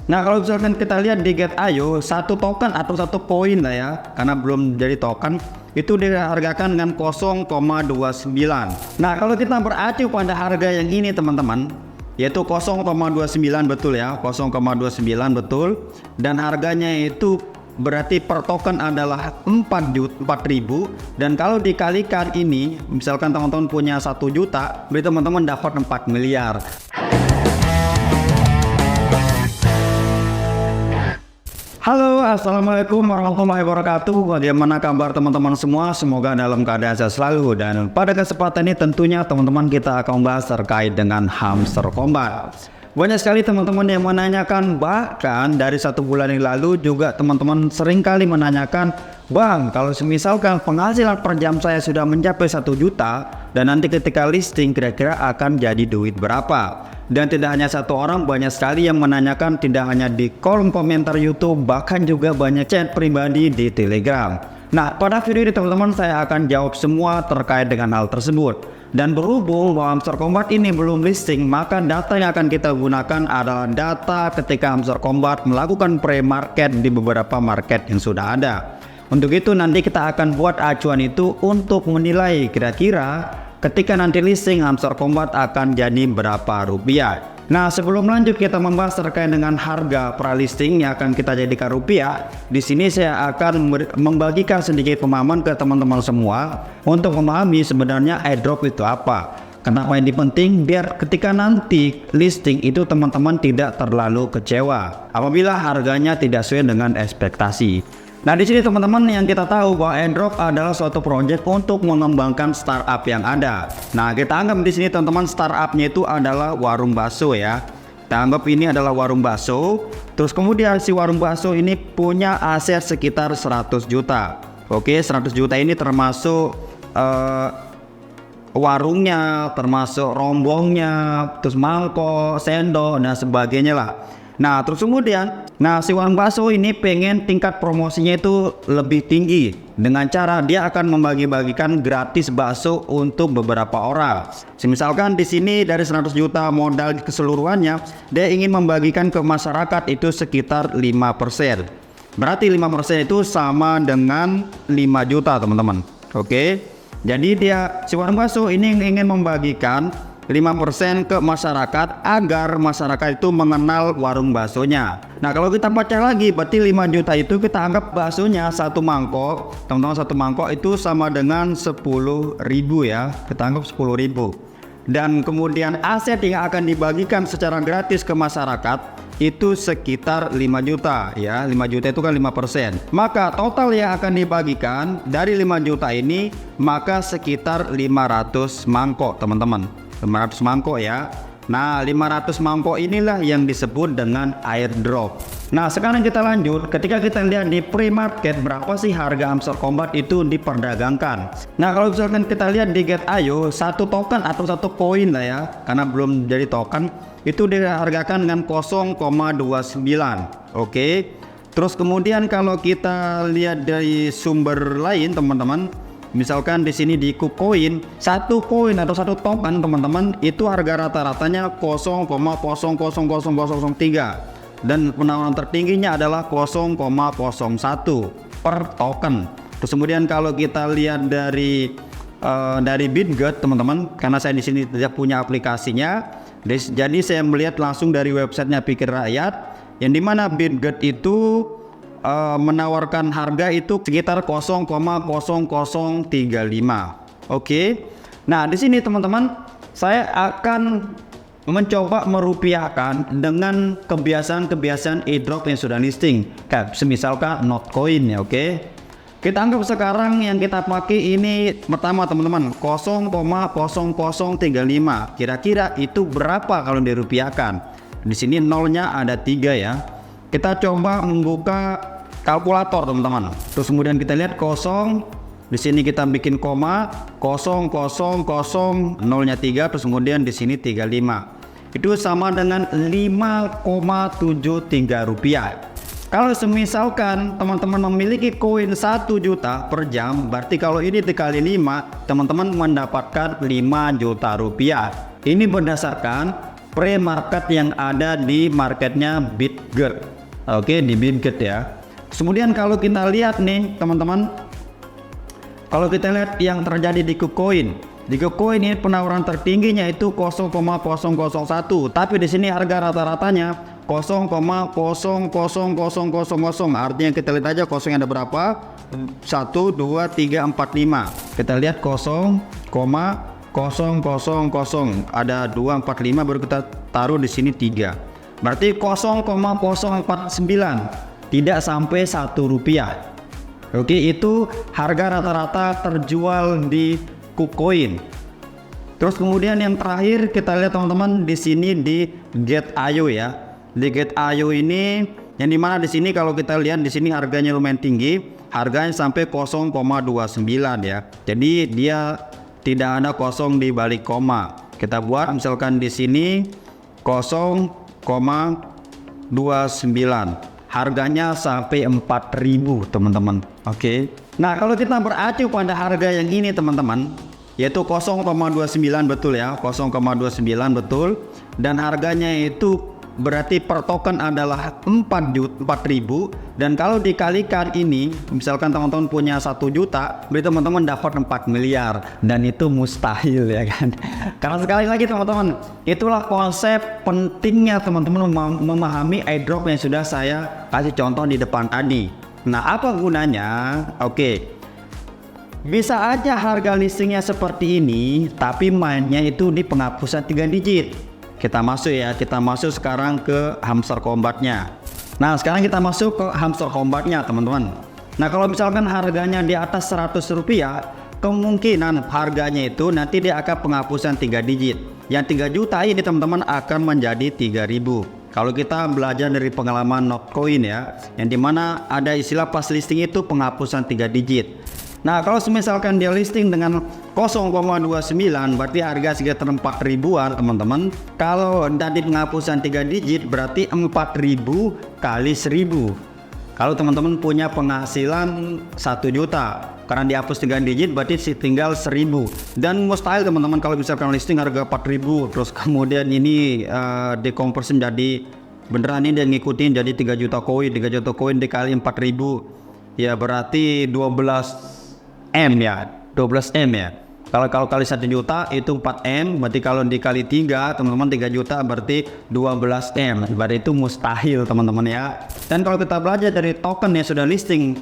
Nah, kalau misalkan kita lihat di Get.io, satu token atau satu koin lah ya, karena belum jadi token, itu dihargakan dengan 0,29. Nah, kalau kita beracu pada harga yang ini teman-teman, yaitu 0,29 betul ya, 0,29 betul, dan harganya itu berarti per token adalah 4.000, dan kalau dikalikan ini, misalkan teman-teman punya 1 juta, berarti teman-teman dapat 4 miliar. Halo, assalamualaikum warahmatullahi wabarakatuh. Bagaimana kabar teman-teman semua? Semoga dalam keadaan sehat selalu. Dan pada kesempatan ini tentunya teman-teman kita akan membahas terkait dengan Hamster Kombat. Banyak sekali teman-teman yang menanyakan, bahkan dari 1 bulan yang lalu juga teman-teman seringkali menanyakan, Bang, kalau misalkan penghasilan per jam saya sudah mencapai 1 juta dan nanti ketika listing kira-kira akan jadi duit berapa? Dan tidak hanya satu orang, banyak sekali yang menanyakan, tidak hanya di kolom komentar YouTube, bahkan juga banyak chat pribadi di Telegram. Nah, pada video ini teman-teman saya akan jawab semua terkait dengan hal tersebut. Dan berhubung bahwa Hamster Kombat ini belum listing, maka data yang akan kita gunakan adalah data ketika Hamster Kombat melakukan pre-market di beberapa market yang sudah ada. Untuk itu nanti kita akan buat acuan itu untuk menilai kira-kira ketika nanti listing Hamster Kombat akan jadi berapa rupiah. Nah, sebelum lanjut kita membahas terkait dengan harga pra-listing yang akan kita jadikan rupiah, di sini saya akan membagikan sedikit pemahaman ke teman-teman semua untuk memahami sebenarnya airdrop itu apa. Kenapa ini penting? Biar ketika nanti listing itu teman-teman tidak terlalu kecewa apabila harganya tidak sesuai dengan ekspektasi. Nah, di sini teman-teman yang kita tahu bahwa airdrop adalah suatu project untuk mengembangkan startup yang ada. Nah, kita anggap di sini teman-teman startupnya itu adalah warung bakso ya. Kita anggap ini adalah warung bakso. Terus kemudian si warung bakso ini punya aset sekitar 100 juta. Oke, 100 juta ini termasuk warungnya, termasuk rombongnya, terus mangkok, sendok, dan sebagainya lah. Nah, terus kemudian, si warung bakso ini pengen tingkat promosinya itu lebih tinggi dengan cara dia akan membagi-bagikan gratis bakso untuk beberapa orang. Misalkan di sini dari 100 juta modal keseluruhannya, dia ingin membagikan ke masyarakat itu sekitar 5%. Berarti 5% itu sama dengan 5 juta, teman-teman. Oke. Jadi si warung bakso ini ingin membagikan 5% ke masyarakat agar masyarakat itu mengenal warung baksonya. Nah, kalau kita baca lagi berarti 5 juta itu kita anggap baksonya satu mangkok, teman-teman, satu mangkok itu sama dengan 10.000 ya. Kita anggap 10.000. Dan kemudian aset yang akan dibagikan secara gratis ke masyarakat itu sekitar 5 juta ya. 5 juta itu kan 5%. Maka total yang akan dibagikan dari 5 juta ini maka sekitar 500 mangkok, teman-teman. 500 mangkok ya. Nah, 500 mangkok inilah yang disebut dengan airdrop. Nah, sekarang kita lanjut. Ketika kita lihat di pre-market, berapa sih harga Hamster Kombat itu diperdagangkan. Nah, kalau misalkan kita lihat di Get.io, satu token atau satu koin lah ya, karena belum jadi token, itu dihargakan dengan 0,29. Oke. Terus kemudian kalau kita lihat dari sumber lain, teman-teman, misalkan di sini di KuCoin, satu koin atau satu token teman-teman itu harga rata-ratanya 0,000003 dan penawaran tertingginya adalah 0,01 per token. Terus kemudian kalau kita lihat dari BitGet, teman-teman, karena saya di sini tidak punya aplikasinya, jadi saya melihat langsung dari websitenya Pikir Rakyat, yang dimana BitGet itu menawarkan harga itu sekitar 0,0035. Oke. Nah, di sini teman-teman saya akan mencoba merupiahkan dengan kebiasaan-kebiasaan airdrop yang sudah listing. Kayak misalkan Notcoin ya, oke. Kita anggap sekarang yang kita pakai ini pertama teman-teman 0,0035. Kira-kira itu berapa kalau dirupiahkan? Di sini nolnya ada 3 ya. Kita coba membuka kalkulator, teman-teman. Terus kemudian kita lihat kosong. Di sini kita bikin koma 0,000 nolnya 3, terus kemudian di sini 35. Itu sama dengan 5,73 rupiah. Kalau semisalkan teman-teman memiliki koin 1 juta per jam, berarti kalau ini dikali 5, teman-teman mendapatkan 5 juta rupiah. Ini berdasarkan pre-market yang ada di marketnya Bitget. Oke, di Bitget ya. Kemudian kalau kita lihat nih teman-teman, kalau kita lihat yang terjadi di KuCoin, di KuCoin ini penawaran tertingginya itu 0,001, tapi di sini harga rata-ratanya 0,00000. Artinya kita lihat aja kosongnya ada berapa? 1, 2, 3, 4, 5. Kita lihat 0,000, ada 2, 4, 5, baru kita taruh di sini 3. Berarti 0,049, tidak sampai Rp1. Oke, itu harga rata-rata terjual di KuCoin. Terus kemudian yang terakhir kita lihat teman-teman di sini di Gate.io ya. Di Gate.io ini yang dimana di sini kalau kita lihat di sini harganya lumayan tinggi, harganya sampai 0,29 ya. Jadi dia tidak ada kosong di balik koma. Kita buat misalkan di sini 0,29. Harganya sampai 4.000 teman-teman. Oke. Nah, kalau kita beracu pada harga yang ini teman-teman, yaitu 0,29 betul ya, 0,29 betul, dan harganya itu berarti per token adalah 4.000, dan kalau dikalikan ini misalkan teman-teman punya 1 juta, berarti teman-teman dapat 4 miliar, dan itu mustahil ya kan. Karena sekali lagi teman-teman, itulah konsep pentingnya teman-teman memahami airdrop yang sudah saya kasih contoh di depan tadi. Nah, apa gunanya? Oke, bisa aja harga listingnya seperti ini, tapi mainnya itu di penghapusan 3 digit. Kita masuk ya, kita masuk sekarang ke Hamster Combat-nya. Nah, sekarang kita masuk ke Hamster Combat-nya teman-teman. Nah, kalau misalkan harganya di atas Rp100, kemungkinan harganya itu nanti dia akan penghapusan 3 digit. Yang 3 juta ini teman-teman akan menjadi 3.000. Kalau kita belajar dari pengalaman Notcoin ya, yang dimana ada istilah pas listing itu penghapusan 3 digit. Nah, kalau misalkan dia listing dengan 0,29, berarti harga sekitar 4.000-an teman-teman. Kalau tadi penghapusan 3 digit berarti 4.000 kali 1.000. Kalau teman-teman punya penghasilan 1 juta, karena dihapus 3 digit berarti tinggal 1.000. Dan mustahil teman-teman kalau misalkan listing harga 4.000, terus kemudian ini dekonversi jadi beneran ini dia ngikutin jadi 3 juta koin, 3 juta koin dikali 4.000. Ya berarti 12 M ya, 12 M ya. Kalau kali 1 juta itu 4 M, berarti kalau dikali 3 teman-teman 3 juta berarti 12 M. Berarti itu mustahil teman-teman ya. Dan kalau kita belajar dari token yang sudah listing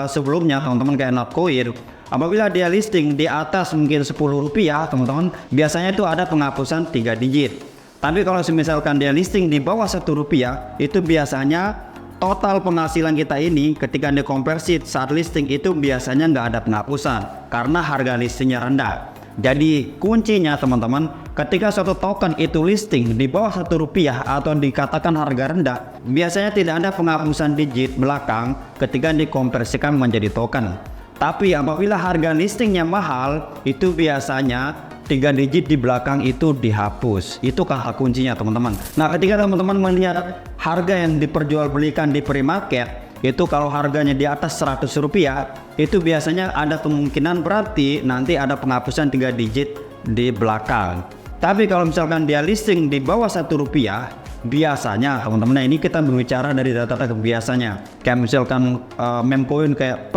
sebelumnya teman-teman kayak Notcoin, apabila dia listing di atas mungkin Rp10 teman-teman, biasanya itu ada penghapusan 3 digit. Tapi kalau misalkan dia listing di bawah Rp1, itu biasanya total penghasilan kita ini ketika dikonversi saat listing itu biasanya nggak ada penghapusan karena harga listingnya rendah. Jadi kuncinya teman-teman, ketika suatu token itu listing di bawah Rp1 atau dikatakan harga rendah, biasanya tidak ada penghapusan digit belakang ketika dikonversikan menjadi token. Tapi apabila harga listingnya mahal, itu biasanya 3 digit di belakang itu dihapus. Itu kata kuncinya teman-teman. Nah, ketika teman-teman melihat harga yang diperjualbelikan di pre-market, itu kalau harganya di atas Rp100, itu biasanya ada kemungkinan berarti nanti ada penghapusan 3 digit di belakang. Tapi kalau misalkan dia listing di bawah Rp1, biasanya teman-teman, nah ini kita berbicara dari data-data biasanya. Kayak misalkan meme coin kayak P,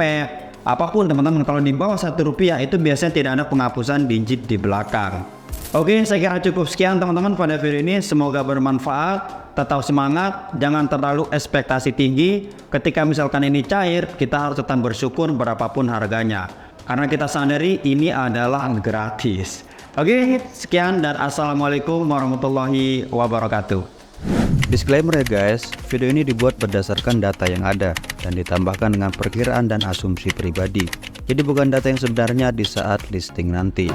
apapun teman-teman, kalau di bawah Rp1 itu biasanya tidak ada penghapusan digit di belakang. Oke, saya kira cukup sekian teman-teman pada video ini. Semoga bermanfaat. Tetap semangat, jangan terlalu ekspektasi tinggi. Ketika misalkan ini cair, kita harus tetap bersyukur berapapun harganya, karena kita sadari ini adalah gratis. Oke, sekian dan assalamualaikum warahmatullahi wabarakatuh. Disclaimer ya guys, video ini dibuat berdasarkan data yang ada dan ditambahkan dengan perkiraan dan asumsi pribadi. Jadi bukan data yang sebenarnya di saat listing nanti.